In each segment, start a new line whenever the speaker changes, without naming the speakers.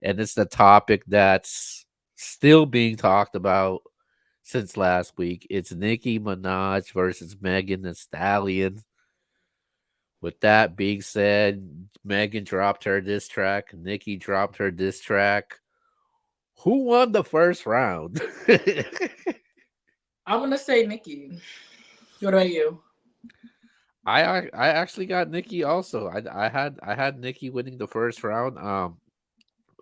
and it's the topic that's still being talked about since last week. It's Nicki Minaj versus Megan Thee Stallion. With that being said, Megan dropped her diss track, Nicki dropped her diss track. Who won the first round?
I'm gonna say Nicki. What about you?
I actually got Nicki also. I had Nicki winning the first round.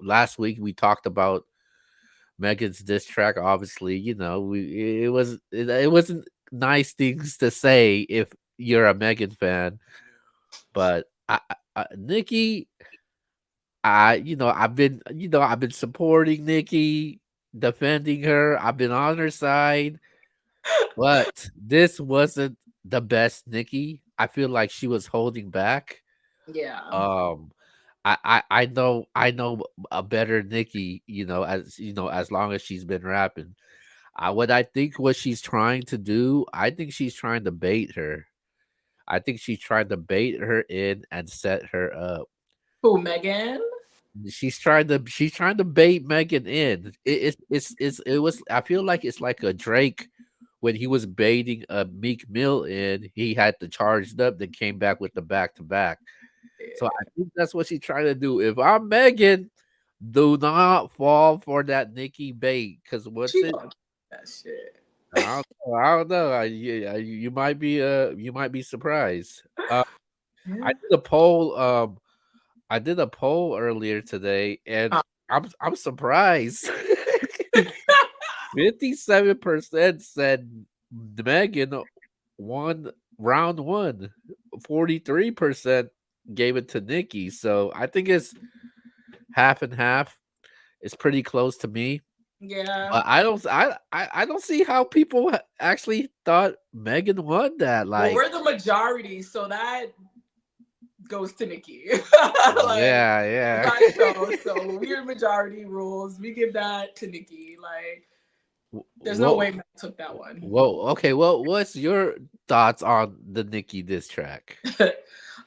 Last week we talked about Megan's diss track. Obviously, it wasn't nice things to say if you're a Megan fan, but Nicki, I've been supporting Nicki, defending her. I've been on her side, but this wasn't the best Nicki. I feel like she was holding back.
Yeah.
Um, I know a better Nicki, as long as she's been rapping. What I think what she's trying to do, I think she's trying to bait her. I think she's trying to bait her in and set her up.
Who, Megan?
She's trying to bait Megan in. It was I feel like it's like a Drake when he was baiting a Meek Mill in. He had the charged up, then came back with the back to back. So I think that's what she's trying to do. If I'm Megan, do not fall for that Nikki bait. Because what's
She
it?
gonna keep that shit.
I don't know. You might be surprised. I
Yeah.
did a poll. I did a poll earlier today, and I'm surprised. 57% said Megan won round one. 43% gave it to Nikki. So I think it's half and half. It's pretty close to me.
Yeah.
But I don't see how people actually thought Megan won that.
Well,
Like,
we're the majority, so that goes to Nikki. Like,
yeah,
it's
yeah.
our show, so we're majority rules. We give that to Nikki. Like, there's no way
Well,
Matt took that one.
okay. Well, what's your thoughts on the Nikki diss track?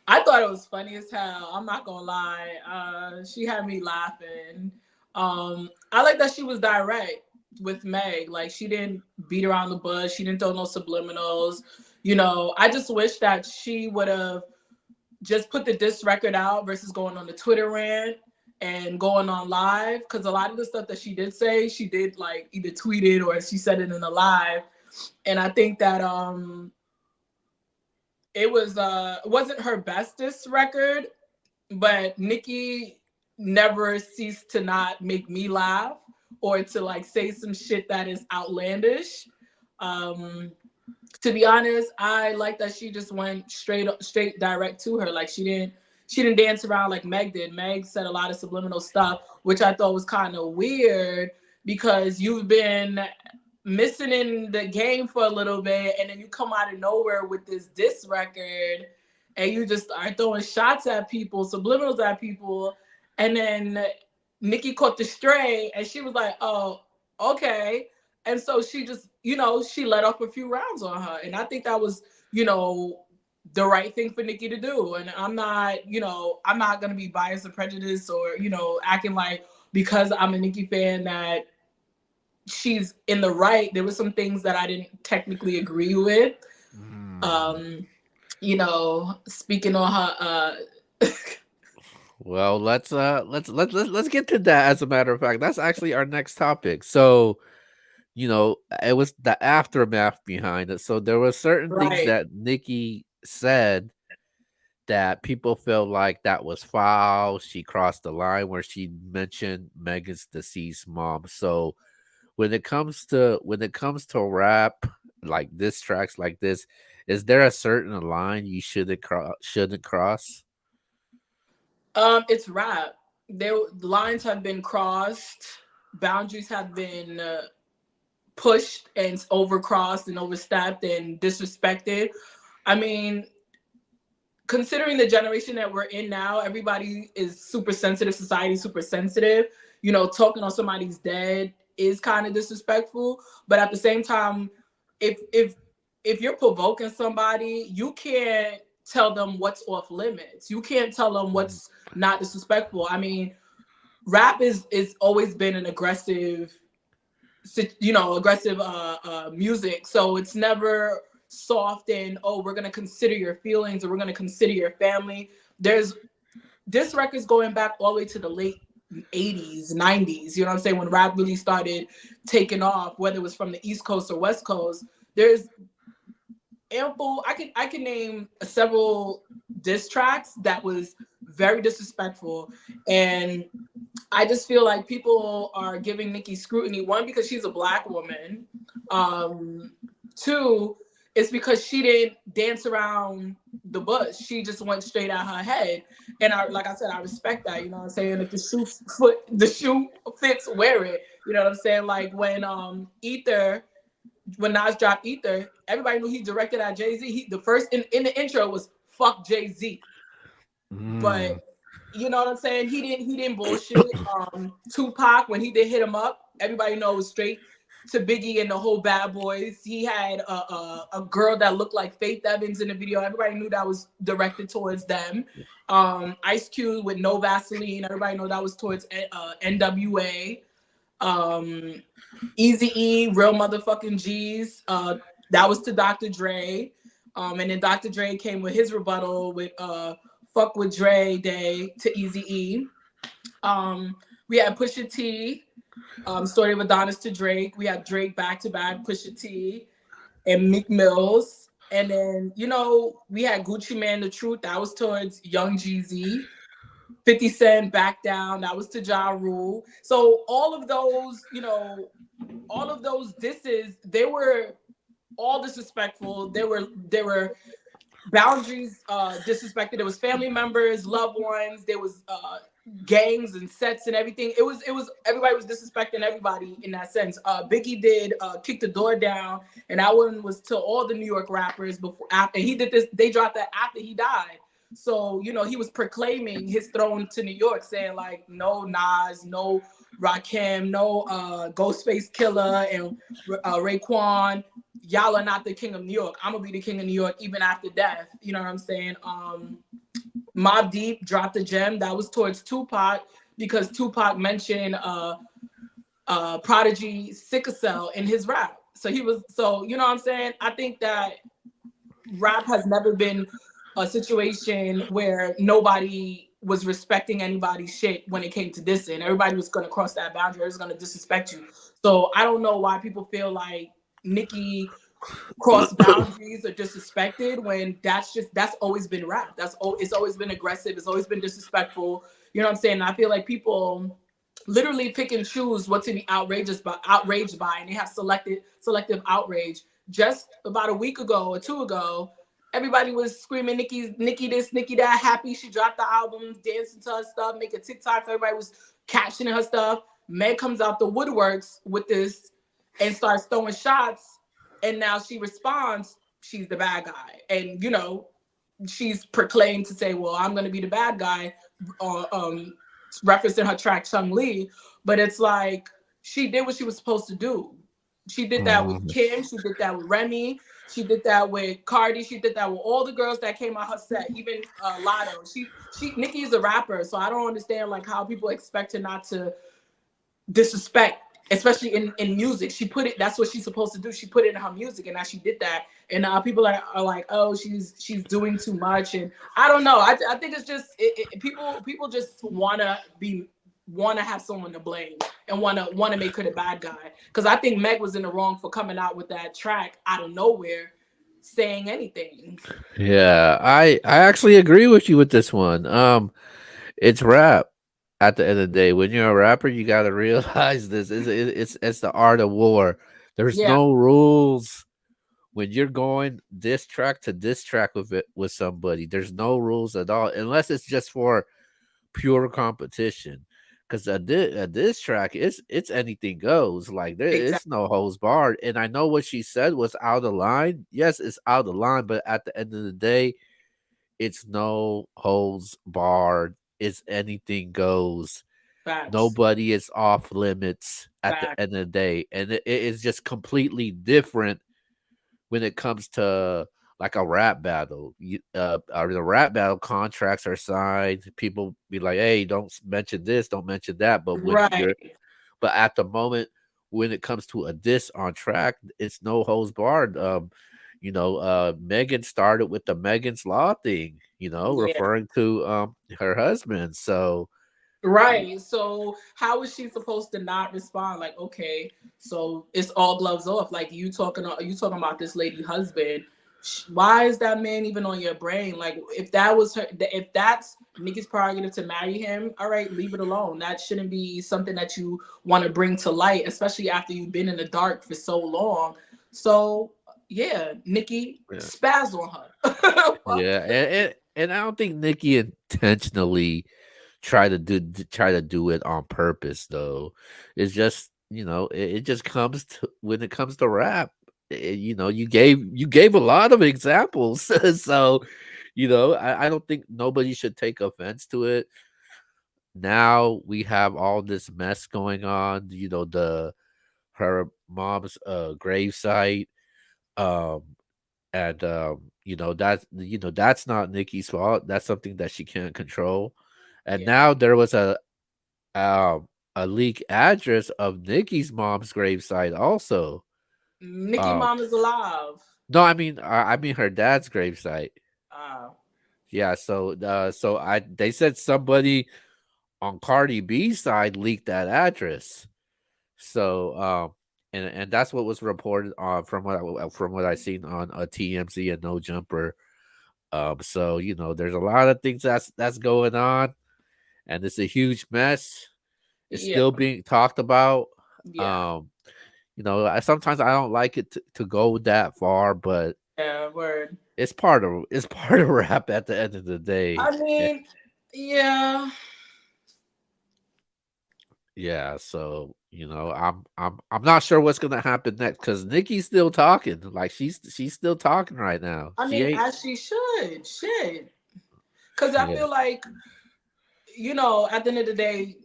I thought it was funny as hell. I'm not gonna lie. She had me laughing. I like that she was direct with Meg. Like she didn't beat around the bush. She didn't throw no subliminals. I just wish that she would have just put the diss record out versus going on the Twitter rant and going on live. Because a lot of the stuff that she did say, she did like either tweet it or she said it in a live. And I think that it wasn't her bestest record, but Nicki never ceased to not make me laugh or to like say some shit that is outlandish. Um, to be honest, I like that she just went straight direct to her. Like she didn't dance around like Meg did. Meg said a lot of subliminal stuff, which I thought was kind of weird because you've been missing in the game for a little bit and then you come out of nowhere with this diss record and you just start throwing shots at people, subliminals at people, and then Nikki caught the stray and she was like, oh, okay. And so she just, she let off a few rounds on her. And I think that was, you know, the right thing for Nikki to do. And I'm not gonna be biased or prejudiced or, acting like because I'm a Nikki fan that she's in the right. There were some things that I didn't technically agree with.
Mm.
Um, speaking on her
Well, let's get to that. As a matter of fact, that's actually our next topic. So, it was the aftermath behind it. So there were certain things
right.
that Nikki said that people felt like that was foul. She crossed the line where she mentioned Megan's deceased mom. So when it comes to rap, like this tracks like this, is there a certain line you shouldn't cross?
It's rap. There lines have been crossed, boundaries have been pushed and overcrossed and overstepped and disrespected. I mean, considering the generation that we're in now, everybody is super sensitive, society super sensitive. Talking on somebody's dead is kind of disrespectful, but at the same time, if you're provoking somebody, you can't tell them what's off limits. You can't tell them
Mhm.
what's not disrespectful. I mean, rap is always been an aggressive, aggressive music. So it's never soft and, oh, we're gonna consider your feelings or we're gonna consider your family. There's this record's going back all the way to the late 80s, 90s, you know what I'm saying, when rap really started taking off, whether it was from the East Coast or West Coast. There's ample, I can name several diss tracks that was very disrespectful. And I just feel like people are giving Nicki scrutiny. One, because she's a black woman. Two, it's because she didn't dance around the bush. She just went straight at her head. And like I said, I respect that. You know what I'm saying? If the shoe fits, wear it. You know what I'm saying? Like when Nas dropped Ether, everybody knew he directed at Jay-Z. The first in the intro was "fuck Jay-Z," but
Mm.
you know what I'm saying? He didn't bullshit. Tupac, when he did hit him up, everybody know it was straight to Biggie and the whole Bad Boys. He had a girl that looked like Faith Evans in the video. Everybody knew that was directed towards them. Ice Cube with No Vaseline. Everybody know that was towards NWA. Um, Easy E, Real Motherfucking G's. That was to Dr. Dre. And then Dr. Dre came with his rebuttal with Fuck with Dre Day to Easy E. We had Pusha T, Story of Adonis to Drake. We had Drake back to back, Pusha T, and Meek Mills. And then, we had Gucci Man, The Truth. That was towards Young Jeezy. 50 Cent, Back Down. That was to Ja Rule. So all of those disses, they were all disrespectful. There were boundaries disrespected. There was family members, loved ones. There was gangs and sets and everything. It was everybody was disrespecting everybody in that sense. Biggie did Kick the Door Down, and that one was to all the New York rappers before after he did this. They dropped that after he died. So he was proclaiming his throne to New York, saying like, no Nas, no Rakim, no Ghostface Killer, and Raekwon. Y'all are not the king of New York. I'm gonna be the king of New York even after death. You know what I'm saying? Mobb Deep dropped a gem that was towards Tupac because Tupac mentioned Prodigy sickle cell in his rap. So you know what I'm saying? I think that rap has never been a situation where nobody was respecting anybody's shit when it came to dissing. Everybody was gonna cross that boundary, was gonna disrespect you. So I don't know why people feel like Nicki cross boundaries or disrespected when that's always been rap. It's always been aggressive. It's always been disrespectful. You know what I'm saying? I feel like people literally pick and choose what to be outraged by, and they have selective outrage. Just about a week ago or two ago, everybody was screaming Nicki this, Nicki that, happy she dropped the album, dancing to her stuff, making TikToks. Everybody was captioning her stuff. Meg comes out the woodworks with this and starts throwing shots, and now she responds, she's the bad guy. And she's proclaimed to say, well, I'm going to be the bad guy, referencing her track Chung Lee. But it's like, she did what she was supposed to do. She did that with
Mm.
Kim, she did that with Remy, she did that with Cardi, she did that with all the girls that came out her set, even Lotto. Nicki is a rapper, so I don't understand like how people expect her not to disrespect, especially in music. She put it, that's what she's supposed to do. She put it in her music, and now she did that. And people are like, oh, she's doing too much. And I don't know. I think it's just people just want to have someone to blame and want to make her the bad guy. Because I think Meg was in the wrong for coming out with that track out of nowhere, saying anything.
Yeah, I actually agree with you with this one. It's rap. At the end of the day, when you're a rapper, you gotta realize this. It's the art of war. There's
Yeah,
no rules when you're going this track to this track with somebody. There's no rules at all, unless it's just for pure competition. Because a diss track, it's anything goes. Like it's
exactly.
no holds barred. And I know what she said was out of line. Yes, it's out of line, but at the end of the day, it's no holds barred. It's anything goes.
Facts.
Nobody is off limits at the
Facts.
end of the day. And it is just completely different when it comes to like a rap battle. Or the rap battle contracts are signed. People be like, "Hey, don't mention this, don't mention that." But when you're,
Right.
but at the moment when it comes to a diss on track, it's no holds barred. Megan started with the Megan's Law thing.
Yeah.
Referring to her husband. So
Right. So how is she supposed to not respond? Like, okay, so it's all gloves off. Like you talking about this lady husband. Why is that man even on your brain? Like, if that was her, if that's Nikki's prerogative to marry him, all right, leave it alone. That shouldn't be something that you want to bring to light, especially after you've been in the dark for so long. So yeah, Nikki,
yeah.
spaz on her. Fuck.
Yeah, and I don't think Nicki intentionally try to do it on purpose though. It's just it just comes to when it comes to rap. You gave a lot of examples, so I don't think nobody should take offense to it. Now we have all this mess going on. The her mom's gravesite. Um, and that's not Nikki's fault. That's something that she can't control. And
Yeah,
now there was a leak address of Nikki's mom's gravesite also.
Nikki
Um
mom is alive.
no, I mean her dad's gravesite.
Uh,
Yeah, so I they said somebody on Cardi B's side leaked that address. So and that's what was reported on from what I seen on a TMZ and No Jumper. So there's a lot of things that's going on, and it's a huge mess. It's
yeah,
still being talked about.
yeah,
Um, sometimes I don't like it to go that far, but
yeah. Word.
it's part of rap at the end of the day.
I mean, yeah.
Yeah, so I'm not sure what's gonna happen next because Nikki's still talking. Like she's still talking right now.
I
She
mean,
ain't.
as she should, shit. Because I
Yeah.
feel like, at the end of the day,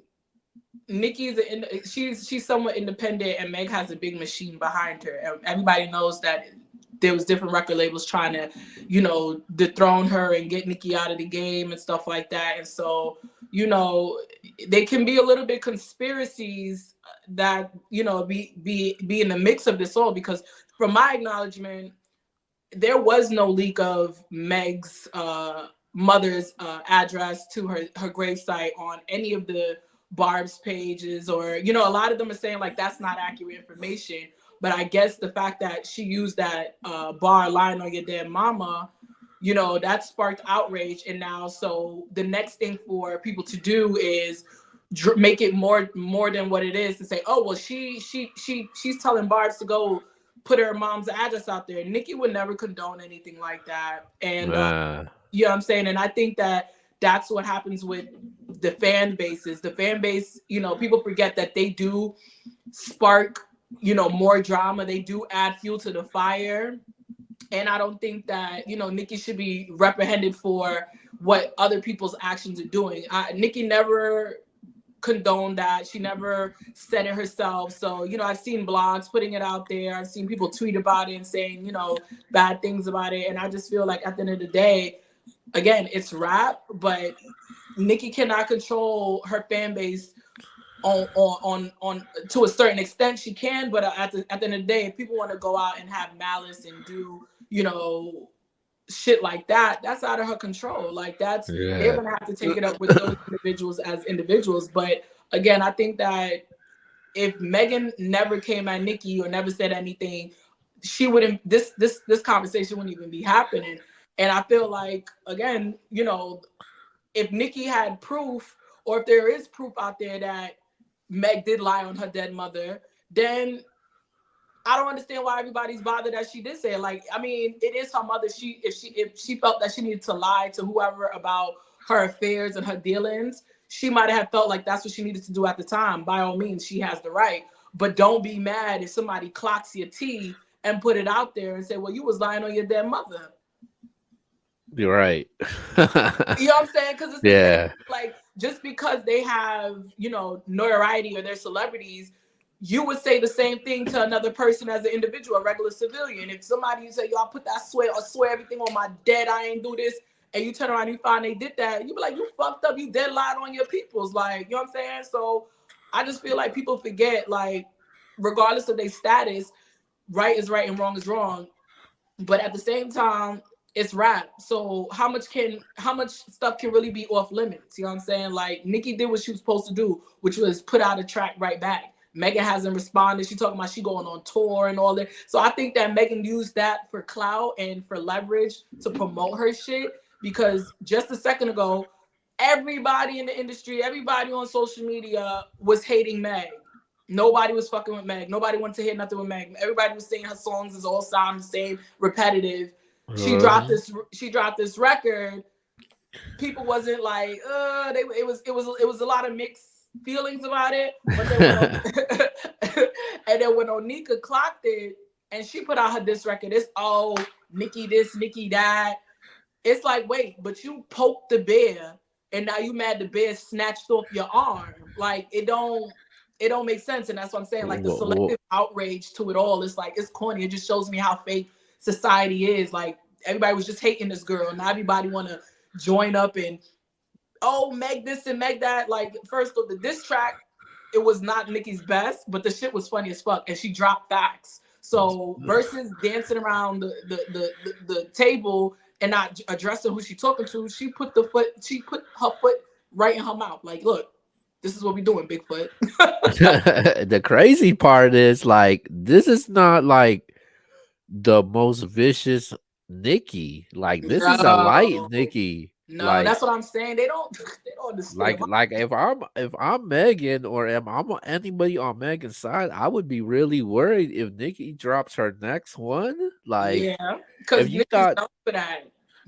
she's somewhat independent, and Meg has a big machine behind her. And everybody knows that there was different record labels trying to, dethrone her and get Nicki out of the game and stuff like that. And so, you know, they can be a little bit conspiracies that be in the mix of this all, because from my acknowledgement, there was no leak of Meg's mother's address to her gravesite on any of the Barb's pages, or a lot of them are saying like that's not accurate information. But I guess the fact that she used that bar lying on your dead mama, that sparked outrage. And now, so the next thing for people to do is make it more than what it is, to say, oh well, she's telling Barb's to go put her mom's address out there. Nicki would never condone anything like that. And
Uh,
you know what I'm saying? And I think that that's what happens with the fan bases. The fan base, people forget that they do spark, more drama. They do add fuel to the fire. And I don't think that, Nicki should be reprehended for what other people's actions are doing. Nicki never condoned that. She never said it herself. So, I've seen blogs putting it out there. I've seen people tweet about it and saying, bad things about it. And I just feel like at the end of the day, again, it's rap, but Nicki cannot control her fan base on to a certain extent. She can, but at the end of the day, if people want to go out and have malice and do, shit like that, that's out of her control. Like, they're
yeah.
gonna have to take it up with those individuals as individuals. But again, I think that if Megan never came at Nicki or never said anything, she wouldn't this conversation wouldn't even be happening. And I feel like, again, if Nicki had proof, or if there is proof out there that Meg did lie on her dead mother, then I don't understand why everybody's bothered that she did say it. Like, I mean, it is her mother. If she felt that she needed to lie to whoever about her affairs and her dealings, she might have felt like that's what she needed to do at the time. By all means, she has the right. But don't be mad if somebody clocks your tea and put it out there and say, "Well, you was lying on your dead mother."
You're right.
You know what I'm saying? Because it's the same.
Yeah.
Like, just because they have, notoriety or they're celebrities, you would say the same thing to another person as an individual, a regular civilian. If somebody say, "Yo, I put that swear everything on my dead, I ain't do this," and you turn around and you find they did that, you be like, "You fucked up, you dead lied on your peoples," like, you know what I'm saying? So I just feel like people forget, like, regardless of their status, right is right and wrong is wrong. But at the same time, it's rap. So how much stuff can really be off limits? You know what I'm saying? Like Nicki did what she was supposed to do, which was put out a track right back. Megan hasn't responded. She talking about she going on tour and all that. So I think that Megan used that for clout and for leverage to promote her shit. Because just a second ago, everybody in the industry, everybody on social media was hating Meg. Nobody was fucking with Meg. Nobody wanted to hear nothing with Meg. Everybody was saying her songs is all sound the same, repetitive. She dropped
Uh,
this. She dropped this record. People wasn't like, it was a lot of mixed feelings about it. But then when and then when Onika clocked it and she put out her diss record, it's Nicki this, Nicki that. It's like, wait, but you poked the bear and now you mad the bear snatched off your arm. Like it don't make sense. And that's what I'm saying. Like the selective outrage to it all, it's like it's corny. It just shows me how fake society is. Like everybody was just hating this girl. Now everybody wanna join up and Meg this and Meg that. Like first of the diss track, it was not Nicki's best, but the shit was funny as fuck, and she dropped facts. So versus dancing around the table and not addressing who she talking to, she put her foot right in her mouth. Like, look, this is what we doing, Bigfoot.
the crazy part is like this is not like the most vicious Nicki. Like this is a light
No,
Nicki.
no,
Like
that's what I'm saying. They don't they don't understand.
like if I'm Megan or am I'm anybody on Megan's side, I would be really worried if Nicki drops her next one. Like
Yeah,
if
because
you
Nicki's
thought
known for that.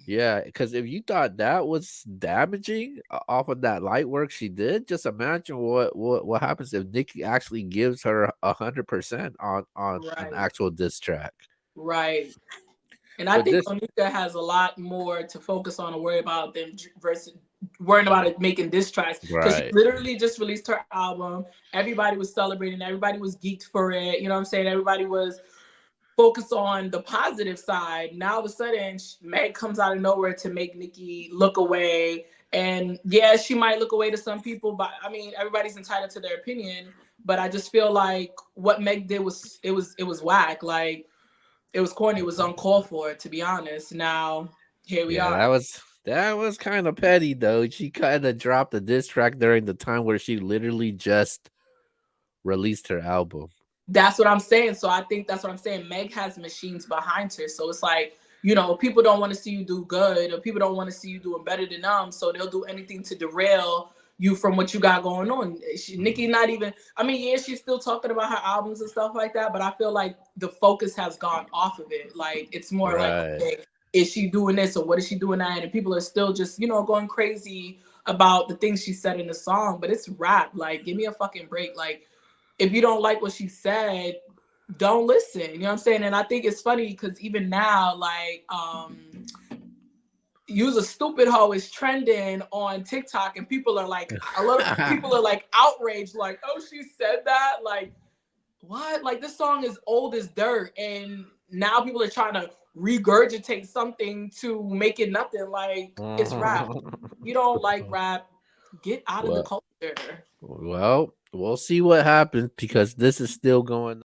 yeah, because if you thought that was damaging off of that light work she did, just imagine what happens if Nicki actually gives her 100% on an
Right,
actual diss track.
right. And I
But
think
this
Onika has a lot more to focus on and worry about than versus worrying about it making diss tracks. Because she
right,
literally just released her album. Everybody was celebrating. Everybody was geeked for it. You know what I'm saying? Everybody was focused on the positive side. Now all of a sudden, Meg comes out of nowhere to make Nicki look away. And yeah, she might look away to some people, but I mean, everybody's entitled to their opinion. But I just feel like what Meg did was whack. Like it was corny. It was uncalled for, to be honest. Now here we
yeah,
are.
that was kind of petty though. She kind of dropped a diss track during the time where she literally just released her album.
That's what I'm saying. So I think that's what I'm saying. Meg has machines behind her. So it's like, people don't want to see you do good or people don't want to see you doing better than them. So they'll do anything to derail you from what you got going on. Nicki not even, I mean, yeah, she's still talking about her albums and stuff like that, but I feel like the focus has gone off of it. Like it's more like,
Right.
okay, is she doing this or what is she doing that? And people are still just, going crazy about the things she said in the song, but it's rap. Like, give me a fucking break. Like, if you don't like what she said, don't listen. You know what I'm saying? And I think it's funny because even now, like, use a stupid hoe is trending on TikTok, and people are like, a lot of people are like outraged, like, oh, she said that, like, what? Like, this song is old as dirt, and now people are trying to regurgitate something to make it nothing. Like, it's rap. You don't like rap, get out of the
well,
culture.
we'll see what happens because this is still going